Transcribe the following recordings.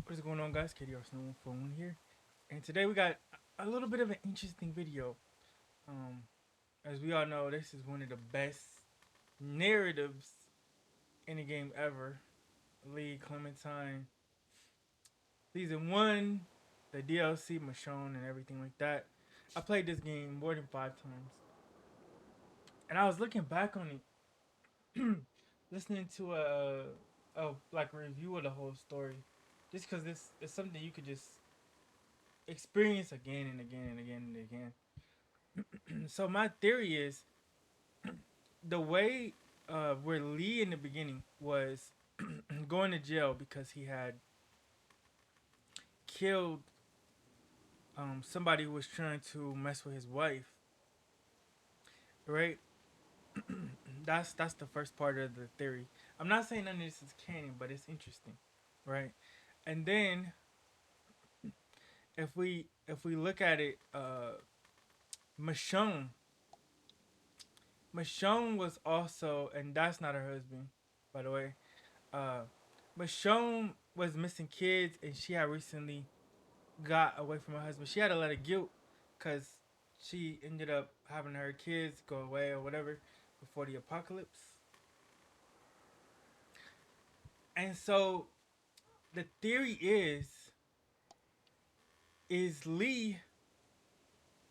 What is going on, guys? KDR Snow Phone here, and today we got a little bit of an interesting video. Um, as we all know, this is one of the best narratives in a game ever. Lee Clementine season one, the DLC, Michonne, and everything like that. I played this game more than 5 times, and I was looking back on it, listening to a like review of the whole story, just because this is something you could just experience again and again and again and again. So my theory is the way where Lee in the beginning was going to jail because he had killed somebody who was trying to mess with his wife, right? That's the first part of the theory. I'm not saying none of this is canon, but it's interesting, right? And then if we look at it, Michonne Michonne was also, and that's not her husband, by the way. Uh, Michonne was missing kids, and she had recently got away from her husband. She had a lot of guilt because she ended up having her kids go away or whatever before the apocalypse. And so the theory is Lee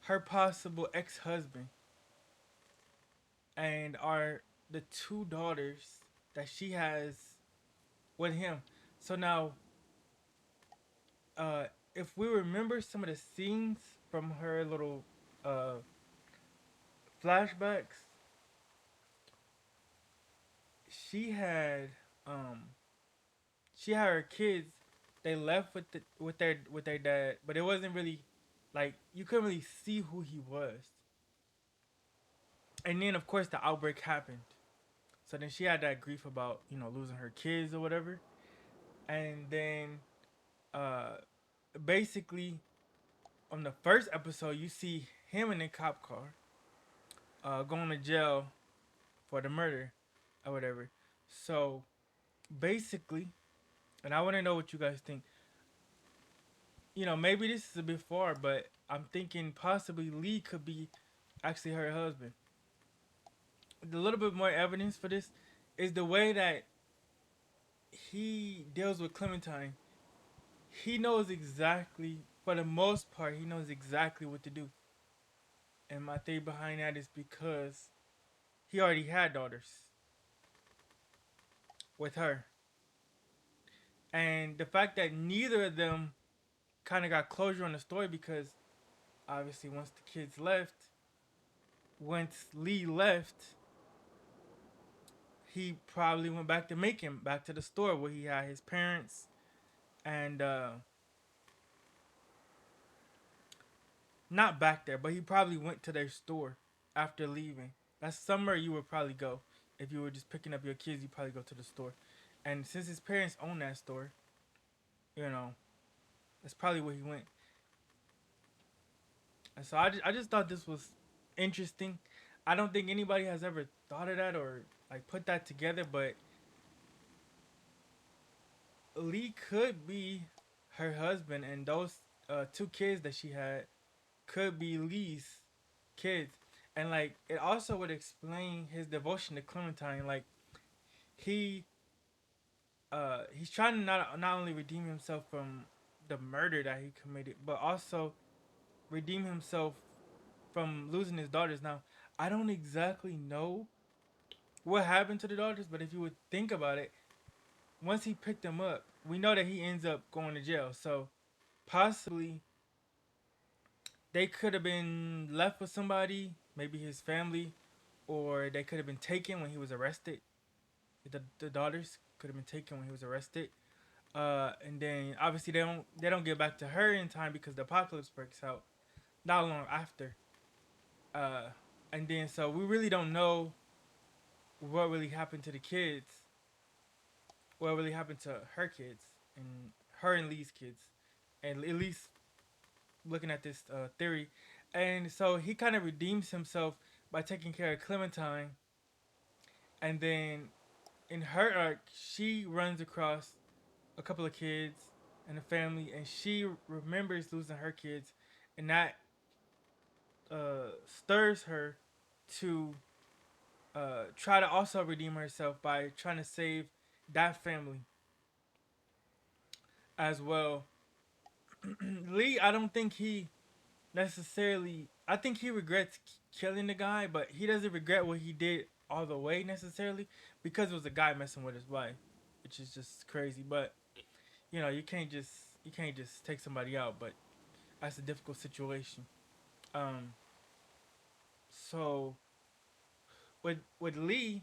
her possible ex-husband, and are the two daughters that she has with him. So now, uh, if we remember some of the scenes from her little uh, flashbacks, she had um she had her kids. They left with their dad, but it wasn't really like you couldn't really see who he was. And then of course the outbreak happened. So then she had that grief about losing her kids or whatever. And then uh basically on the first episode you see him in a cop car going to jail for the murder or whatever. So basically, and I want to know what you guys think. Maybe this is a bit far, but I'm thinking possibly Lee could be actually her husband. A little bit more evidence for this is the way that he deals with Clementine. He knows exactly, for the most part, he knows exactly what to do. And my theory behind that is because he already had daughters with her. And the fact that neither of them kind of got closure on the story because obviously once Lee left, he probably went back to Macon, back to the store where he had his parents, and not back there, but he probably went to their store after leaving. That's somewhere you would probably go if you were just picking up your kids. You probably go to the store, and since his parents own that store, you know that's probably where he went. And so I just thought this was interesting. I don't think anybody has ever thought of that or like put that together, but Lee could be her husband, and those two kids that she had could be Lee's kids. And like it also would explain his devotion to Clementine. Like he he's trying to not only redeem himself from the murder that he committed, but also redeem himself from losing his daughters. Now, I don't exactly know what happened to the daughters, but if you would think about it, once he picked them up, we know that he ends up going to jail. So possibly they could have been left with somebody, maybe his family, or they could have been taken when he was arrested. The daughters could have been taken when he was arrested. And then obviously they don't get back to her in time because the apocalypse breaks out not long after. Uh, and then so we really don't know what really happened to the kids, what really happened to her kids, and her and Lee's kids, and at least looking at this theory. And so he kind of redeems himself by taking care of Clementine, and then in her arc, she runs across a couple of kids, and the family, and she remembers losing her kids, and that stirs her to try to also redeem herself by trying to save that family as well. Lee, I don't think he necessarily. I think he regrets killing the guy, but he doesn't regret what he did all the way necessarily because it was a guy messing with his wife, which is just crazy. But you can't just take somebody out, but that's a difficult situation. Um, so with Lee,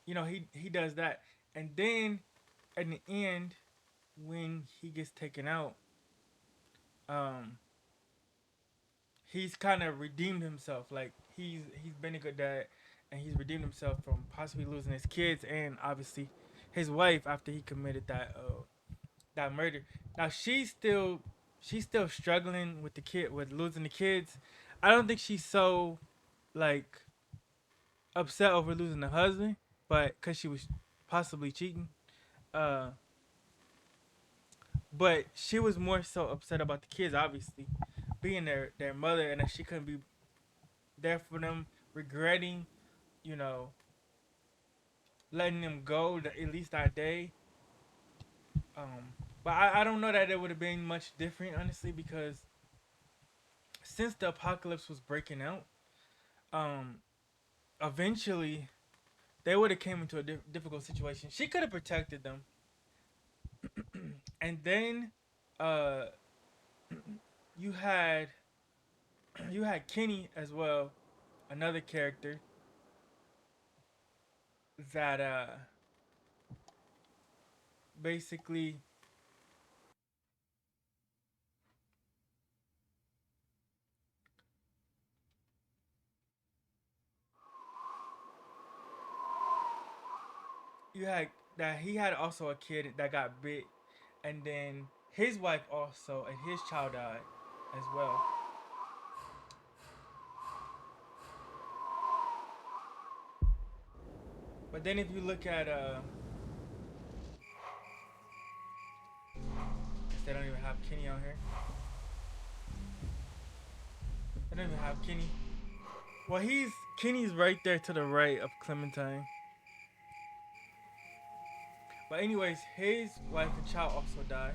he does that, and then at the end when he gets taken out, um, he's kind of redeemed himself. Like he's been a good dad, and he's redeemed himself from possibly losing his kids and obviously his wife after he committed that murder. Now she's still struggling with the kid with losing the kids. I don't think she's so like upset over losing the husband, but because she was possibly cheating. Uh, but she was more so upset about the kids, obviously being their mother, and that she couldn't be there for them, regretting, you know, letting them go at least that day. But I don't know that it would have been much different, honestly, because since the apocalypse was breaking out, um, eventually they would have came into a difficult situation. She could have protected them, and then uh, you had you had Kenny as well, another character that basically you had that he had also a kid that got bit, and then his wife also and his child died as well. But then if you look at they don't even have Kenny on here. They don't even have Kenny. Well, he's Kenny's right there to the right of Clementine. But anyways, his wife and child also died.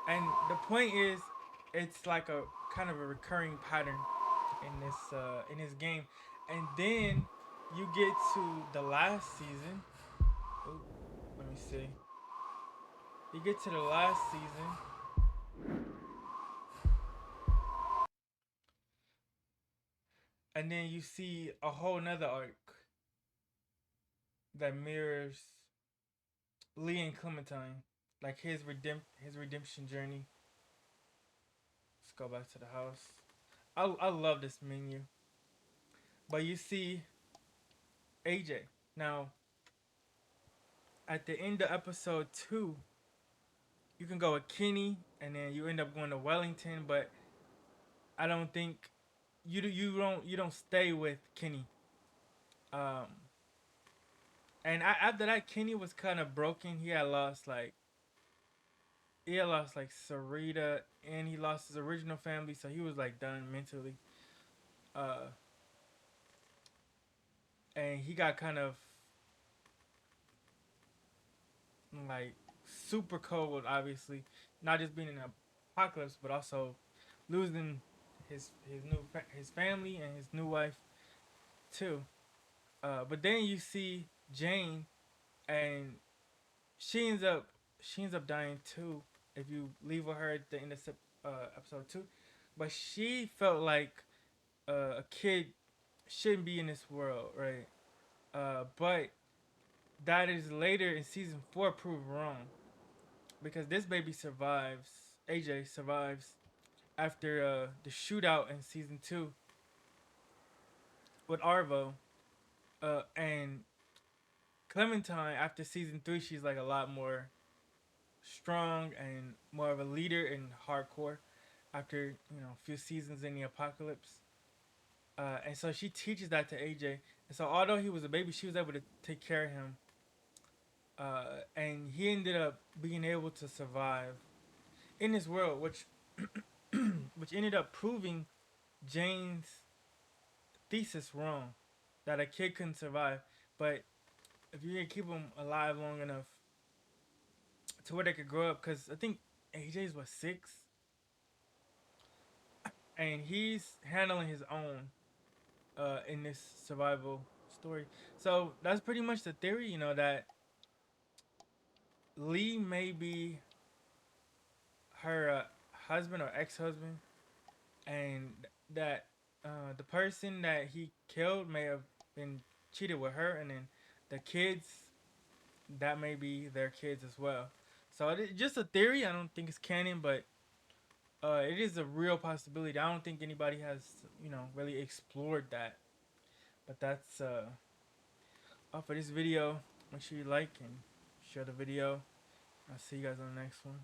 And the point is, it's like a kind of a recurring pattern in this game. And then you get to the last season. Ooh, let me see. You get to the last season, and then you see a whole nother arc that mirrors Lee and Clementine, like his redemption journey. Let's go back to the house. I love this menu, but you see AJ now at the end of episode 2. You can go with Kenny, and then you end up going to Wellington, but I don't think you don't stay with Kenny. Um, and after that, Kenny was kind of broken. He had lost like Sarita, and he lost his original family, so he was like done mentally. Uh, and he got kind of like super cold, obviously, not just being in an apocalypse, but also losing his family and his new wife too. But then you see Jane, and she ends up she ends up dying too. If you leave with her at the end of episode 2, but she felt like a kid shouldn't be in this world, right? But that is later in season 4 proved wrong because this baby survives. AJ survives after the shootout in season 2 with Arvo, and Clementine after season 3 she's like a lot more strong and more of a leader in hardcore after a few seasons in the apocalypse. And so she teaches that to AJ, So although he was a baby, she was able to take care of him, and he ended up being able to survive in this world, which ended up proving Jane's thesis wrong, that a kid couldn't survive. But if you can keep them alive long enough to where they could grow up, because I think AJ's was 6, and he's handling his own in this survival story. So that's pretty much the theory, that Lee may be her husband or ex-husband, and that the person that he killed may have been cheated with her, and then the kids, that may be their kids as well. So it's just a theory. I don't think it's canon, but it is a real possibility. I don't think anybody has, really explored that. But that's all for this video. Make sure you like and share the video. I'll see you guys on the next one.